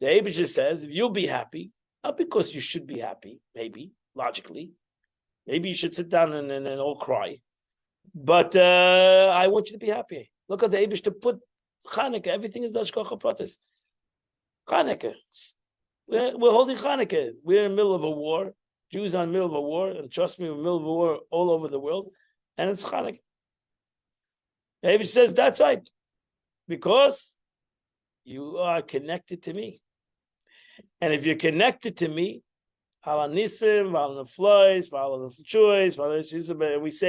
The Eibush says, if you'll be happy, not because you should be happy, maybe, logically, maybe you should sit down and all cry, but I want you to be happy. Look at the Eibush to put Chanukah, everything is Dashkocha Pratis. Chanukah. We're holding Chanukah. We're in the middle of a war. Jews are in the middle of a war, and trust me, we're in the middle of a war all over the world, and it's Chanukah. David says, that's right, because you are connected to me. And if you're connected to me, we say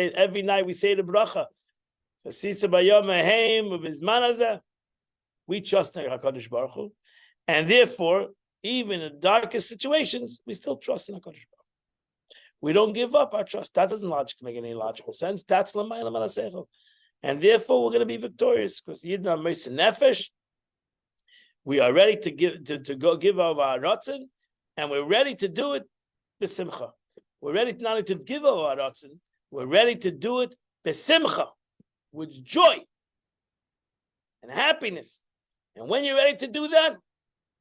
it every night, we say the bracha. We trust in HaKadosh Baruch Hu, and therefore, even in the darkest situations, we still trust in HaKadosh Baruch Hu. We don't give up our trust. That doesn't make any logical sense. That's l'mayla malasechel. And therefore, we're going to be victorious because Yidna Mesiras Nefesh. We are ready to give over our ratzon, and we're ready to do it b'simcha. We're ready not only to give over our ratzon, we're ready to do it b'simcha, with joy and happiness. And when you're ready to do that,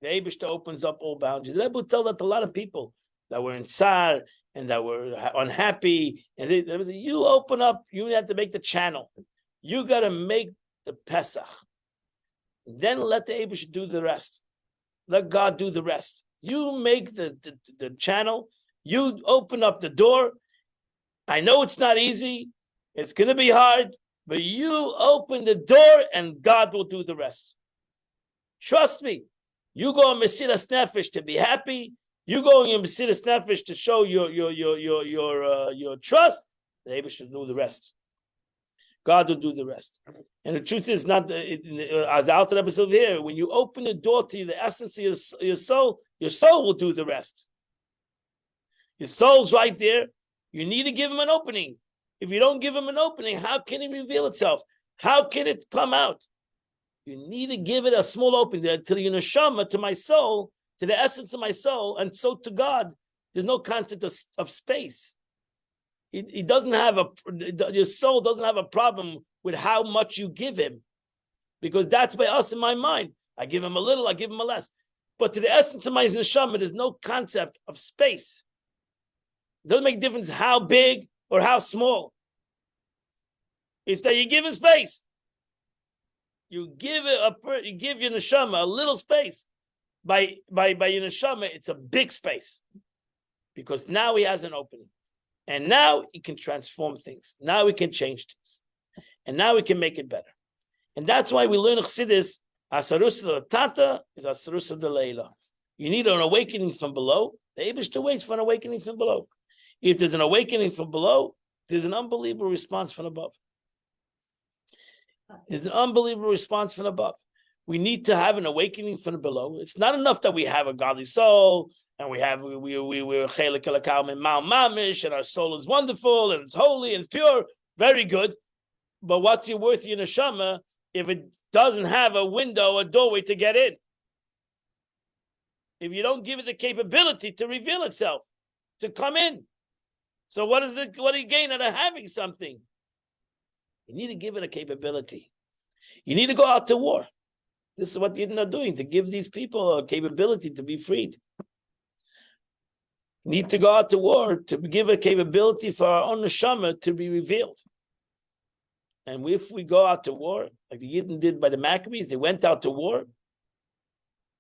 the Eibishter opens up all boundaries. The Rebbe would tell that a lot of people that were in tsar and that were unhappy, and they say, you open up, you have to make the channel. You got to make the Pesach. Then let the Eibush do the rest. Let God do the rest. You make the channel. You open up the door. I know it's not easy. It's going to be hard. But you open the door and God will do the rest. Trust me. You go in Mesiras Nefesh to be happy. You go in Mesiras Nefesh to show your trust. The Rebbe should do the rest. God will do the rest. And the truth is not, as the Alter Rebbe said here, when you open the door to the essence of your soul will do the rest. Your soul's right there. You need to give him an opening. If you don't give him an opening, how can it reveal itself? How can it come out? You need to give it a small opening to the neshama, to my soul, to the essence of my soul, and so to God. There's no concept of space. He doesn't have your soul doesn't have a problem with how much you give him, because that's by us in my mind. I give him a little, I give him a less. But to the essence of my neshama, there's no concept of space. It doesn't make a difference how big or how small. It's that you give him space. You give your neshama a little space. By your neshama, it's a big space, because now he has an opening, and now he can transform things. Now he can change things, and now we can make it better. And that's why we learn Chassidus. Asarusa Tata is Asarusa de Leila. You need an awakening from below. The Eibishter waits for an awakening from below. If there's an awakening from below, there's an unbelievable response from above. There's an unbelievable response from above. We need to have an awakening from below. It's not enough that we have a godly soul and we're chelik elakam and mal mamish, and our soul is wonderful and it's holy and it's pure. Very good. But what's it worth your neshama if it doesn't have a window, a doorway to get in? If you don't give it the capability to reveal itself, to come in. So what do you gain out of having something? You need to give it a capability. You need to go out to war. This is what you're not doing, to give these people a capability to be freed. You need to go out to war to give a capability for our own neshama to be revealed. And if we go out to war, like the Yidden did by the Maccabees, they went out to war,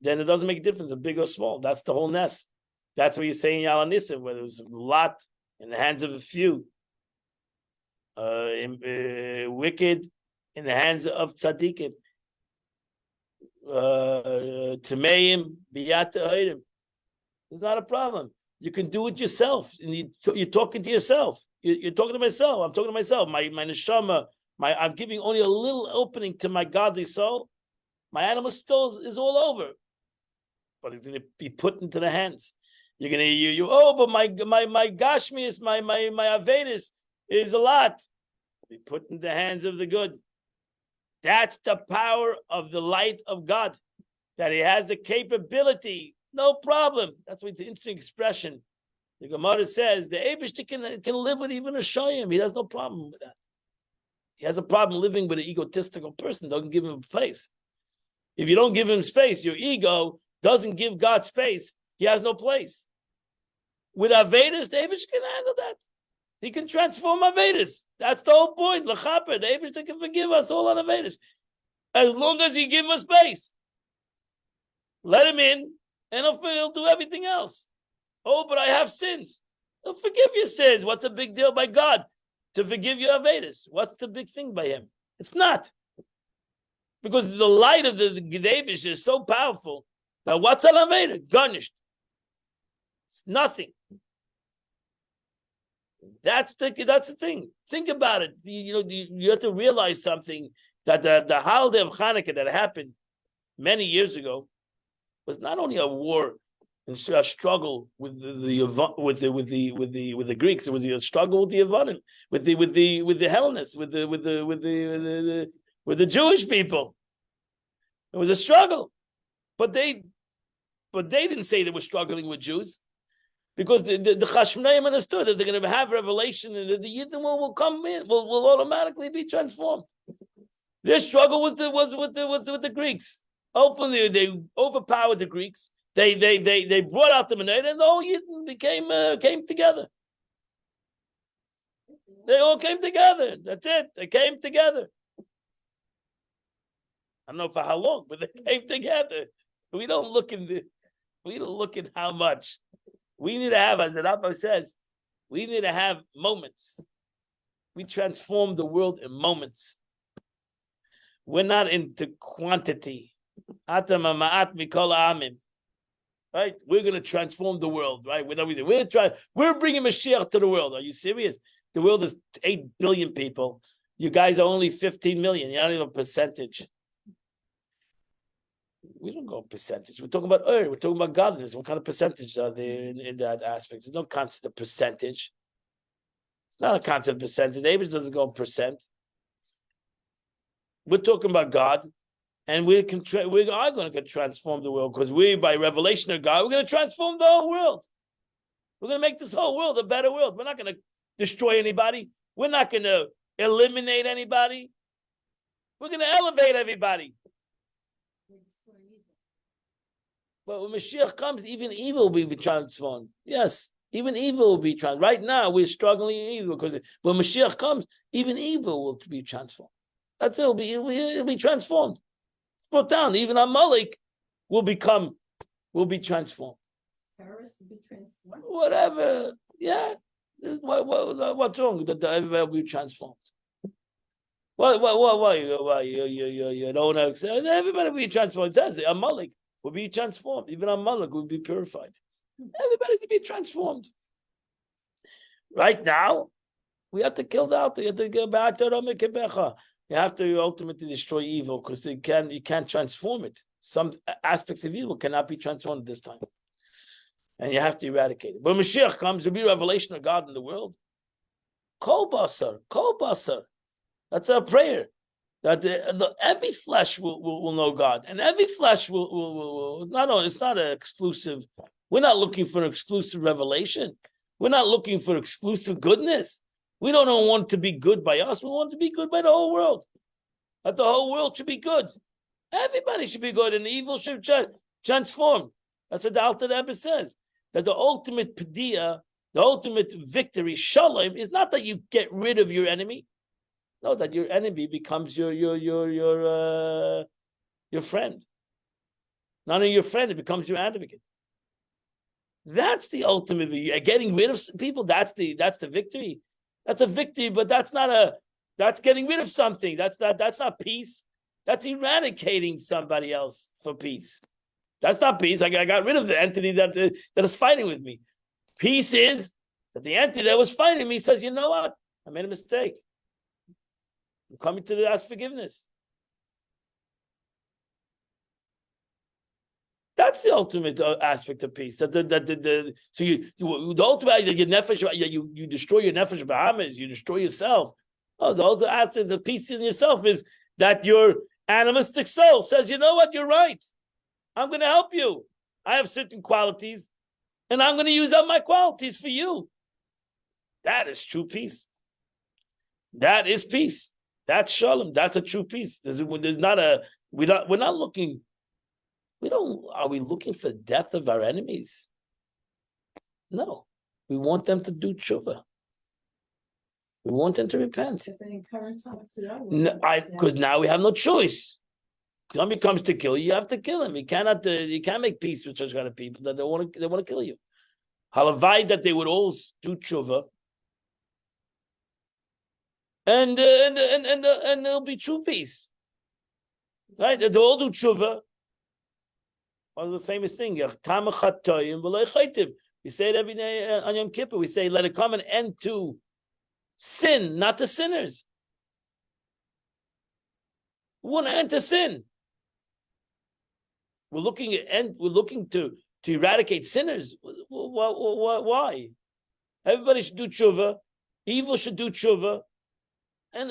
then it doesn't make a difference, big or small. That's the whole nest. That's what you're saying in Yal Nissim, where there's a lot in the hands of a few. Wicked in the hands of tzaddikim. Tameim, biyata hayrim. It's not a problem. You can do it yourself. And you're talking to yourself. You're talking to myself. I'm talking to myself. My neshama, I'm giving only a little opening to my godly soul. My animal still is all over. But it's going to be put into the hands. You're going to, but my gashmius, my avedis is a lot. Be put in the hands of the good. That's the power of the light of God, that he has the capability. No problem. That's why it's an interesting expression. The Gemara says the Eibishter can live with even a shoyim. He has no problem with that. He has a problem living with an egotistical person. Don't give him a place. If you don't give him space, your ego doesn't give God space. He has no place. With Avedis, the Eibishter can handle that. He can transform Avedis. That's the whole point. L'chaper, the Eibishter can forgive us all on Avedis, as long as he give him a space. Let him in, and he'll do everything else. Oh, but I have sins. He'll forgive your sins. What's a big deal by God to forgive your Avedis? What's the big thing by him? It's not. Because the light of the Eibishter is so powerful that what's an Aveda? Garnished. It's nothing. That's the thing. Think about it. You have to realize something, that the holiday of Hanukkah that happened many years ago was not only a war and a struggle with the Greeks. It was a struggle with the Yavanim, with the Hellenists, with the Jewish people. It was a struggle, but they didn't say they were struggling with Jews. Because the Chashmonaim understood that they're going to have revelation, and the Yidden will come in, will automatically be transformed. Their struggle was with the Greeks. Openly, they overpowered the Greeks. They brought out the Menorah, and the whole Yidden came together. They all came together. That's it. They came together. I don't know for how long, but they came together. We don't look at how much. We need to have, as the Rabbi says, we need to have moments. We transform the world in moments. We're not into quantity. Right? We're going to transform the world, right? We're bringing Mashiach to the world. Are you serious? The world is 8 billion people. You guys are only 15 million. You're not even a percentage. We don't go percentage. We're talking about earth. We're talking about godliness. What kind of percentage are there in that aspect? There's no concept of percentage. It's not a concept of percentage. Abraham doesn't go percent. We're talking about God, and we are going to transform the world because we, by revelation of God, we're going to transform the whole world. We're going to make this whole world a better world. We're not going to destroy anybody. We're not going to eliminate anybody. We're going to elevate everybody. But when Mashiach comes, even evil will be transformed. Yes, even evil will be transformed. Right now, we're struggling in evil because when Mashiach comes, even evil will be transformed. That's it. It'll be transformed. Brought down. Even Amalek will be transformed. Terrorists will be transformed. Whatever. Yeah. What's wrong? That everybody will be transformed. Why? You don't accept? Everybody will be transformed. It says Amalek will be transformed. Even Amalek will be purified. Everybody's to be transformed. Right now, we have to kill the outer. You have to go back to Rama. You have to ultimately destroy evil because you can't transform it. Some aspects of evil cannot be transformed at this time. And you have to eradicate it. But Mashiach comes to be revelation of God in the world. Kol basar. That's our prayer. That every flesh will know God. And every flesh will not only, it's not an exclusive, we're not looking for an exclusive revelation. We're not looking for exclusive goodness. We don't want to be good by us. We want to be good by the whole world. That the whole world should be good. Everybody should be good, and the evil should transform. That's what the Alter Rebbe says. That the ultimate padiyah, the ultimate victory, shalom, is not that you get rid of your enemy. No, that your enemy becomes your friend. Not only your friend, it becomes your advocate. That's the ultimate victory. Getting rid of people, that's the victory. That's a victory, but that's getting rid of something. That's not peace. That's eradicating somebody else for peace. That's not peace. I got rid of the entity that is fighting with me. Peace is that the entity that was fighting me says, you know what? I made a mistake. I'm coming to ask forgiveness. That's the ultimate aspect of peace. So the ultimate your nefesh, you destroy your nefesh b'hamas, you destroy yourself. Oh, the ultimate aspect of peace in yourself is that your animistic soul says, you know what, you're right. I'm going to help you. I have certain qualities, and I'm going to use up my qualities for you. That is true peace. That is peace. That's shalom. There's a true peace. There's not a. We're not looking. Are we looking for the death of our enemies? No. We want them to do tshuva. We want them to repent. Because now we have no choice. If somebody comes to kill you, you have to kill him. You can't make peace with such kind of people that they want to kill you. Halavai that they would all do tshuva. And there'll be true peace. Right? They'll all do tshuva. One of the famous thing, we say it every day on Yom Kippur. We say, let it come an end to sin, not to sinners. We want to end to sin. We're looking to eradicate sinners. Why? Everybody should do tshuva. Evil should do tshuva, and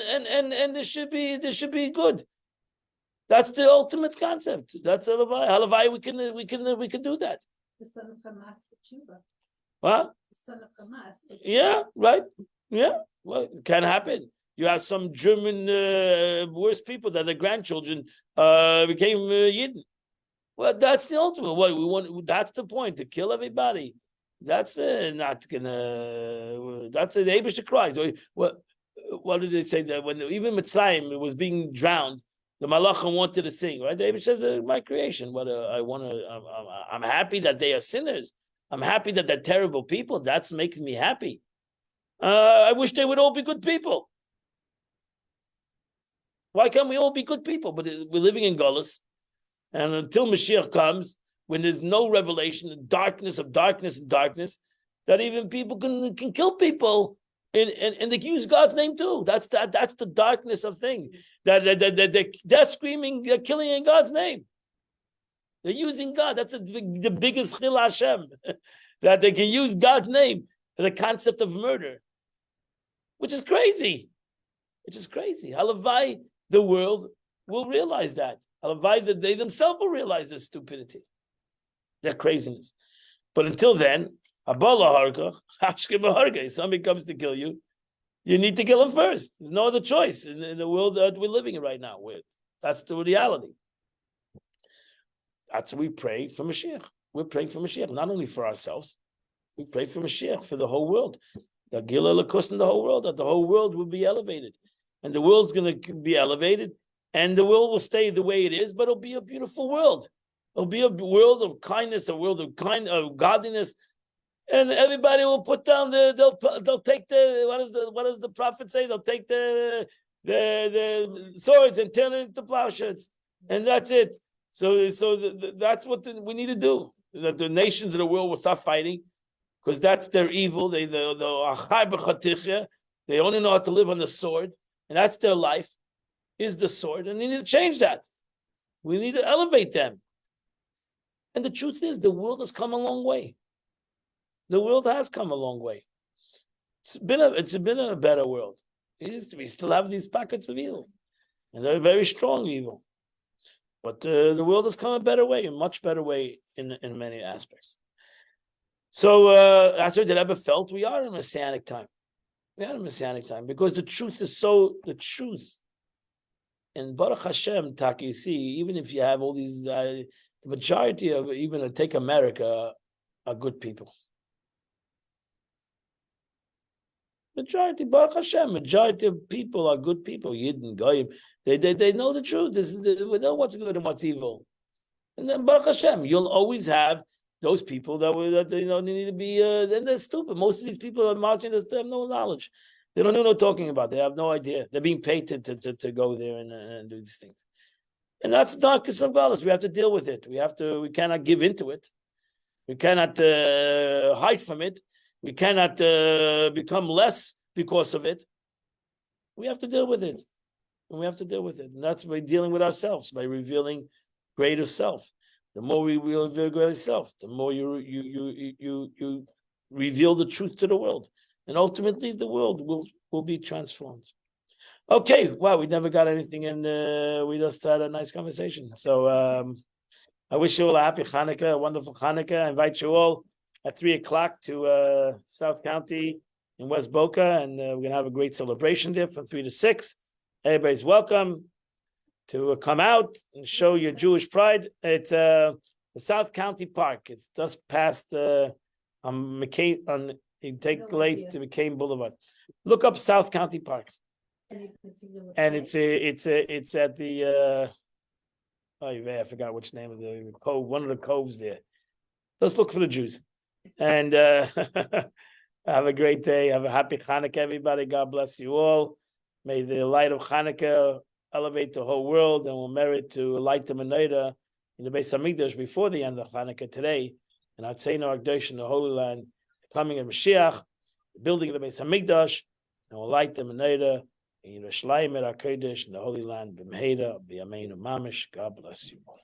this should be good. That's the ultimate concept. That's halavai. Halavai, we can do that. The son of Hamas, the tshuva. What? The son of Hamas. Yeah, right. Yeah, well, it can happen. You have some German worse people that their grandchildren became Yidden. Well, that's the ultimate. What we want. That's the point, to kill everybody. That's not gonna. That's the Eibush Christ. What did they say that when even Mitzrayim was being drowned? The Malachim wanted to sing, right? David says, "My creation. I'm happy that they are sinners. I'm happy that they're terrible people. That makes me happy. I wish they would all be good people. Why can't we all be good people? But we're living in Golus, and until Mashiach comes, when there's no revelation, the darkness of darkness and darkness, that even people can kill people, and they use God's name too. That's the darkness of thing. That they're screaming, they're killing in God's name. They're using God. That's the biggest chil Hashem, that they can use God's name for the concept of murder, which is crazy. Halavai, the world will realize that. Halavai, that they themselves will realize their stupidity, their craziness. But until then, if somebody comes to kill you, you need to kill him first. There's no other choice in the world that we're living in right now. That's the reality. That's why we pray for Mashiach. We're praying for Mashiach, not only for ourselves. We pray for Mashiach for the whole world. The Gila Lakus in the whole world, that the whole world will be elevated. And the world's going to be elevated, and the world will stay the way it is, but it'll be a beautiful world. It'll be a world of kindness, a world of godliness, and everybody will put down they'll take what does the prophet say? They'll take the swords and turn it into plowshares, and that's it. So that's what we need to do. That the nations of the world will stop fighting, because that's their evil. They only know how to live on the sword, and that's their life, is the sword, and they need to change that. We need to elevate them. And the truth is, the world has come a long way. The world has come a long way. It's been a better world. We still have these pockets of evil, and they're very strong evil. But the world has come a better way, a much better way in many aspects. So that's what the Rebbe felt. We are in a messianic time. Because the truth is the truth. And Baruch Hashem, Taki, you see, even if you have all these, the majority of, even take America, are good people. Baruch Hashem, majority of people are good people. Yidden, Goyim, they know the truth. We know what's good and what's evil. And then Baruch Hashem, you'll always have those people that they need to be. Then they're stupid. Most of these people are marching. They have no knowledge. They don't know what they're talking about. They have no idea. They're being paid to go there and do these things. And that's darkness of Kabbalah. We have to deal with it. We cannot give into it. We cannot hide from it. We cannot become less because of it. We have to deal with it. And that's by dealing with ourselves, by revealing greater self. The more we reveal greater self, the more you reveal the truth to the world. And ultimately the world will be transformed. Okay, wow, we never got anything in. We just had a nice conversation. So I wish you all a happy Hanukkah, a wonderful Hanukkah. I invite you all at 3:00 to South County in West Boca, and we're going to have a great celebration there from 3 to 6. Everybody's welcome to come out and show your Jewish pride. It's the South County Park. It's just past on McCain. You take place to McCain Boulevard. Look up South County Park, and it's at the I forgot which name of the cove. One of the coves there. Let's look for the Jews. And have a great day. Have a happy Hanukkah, everybody. God bless you all. May the light of Hanukkah elevate the whole world, and will merit to light the menorah in the Beis Hamikdash before the end of Hanukkah today. And Atzeinu Akdosh in the Holy Land, the coming of Mashiach, the building of the Beis Hamikdash, and will light the menorah in Yerushalayim HaKodesh in the Holy Land. B'mheira, b'yameinu mamish. God bless you all.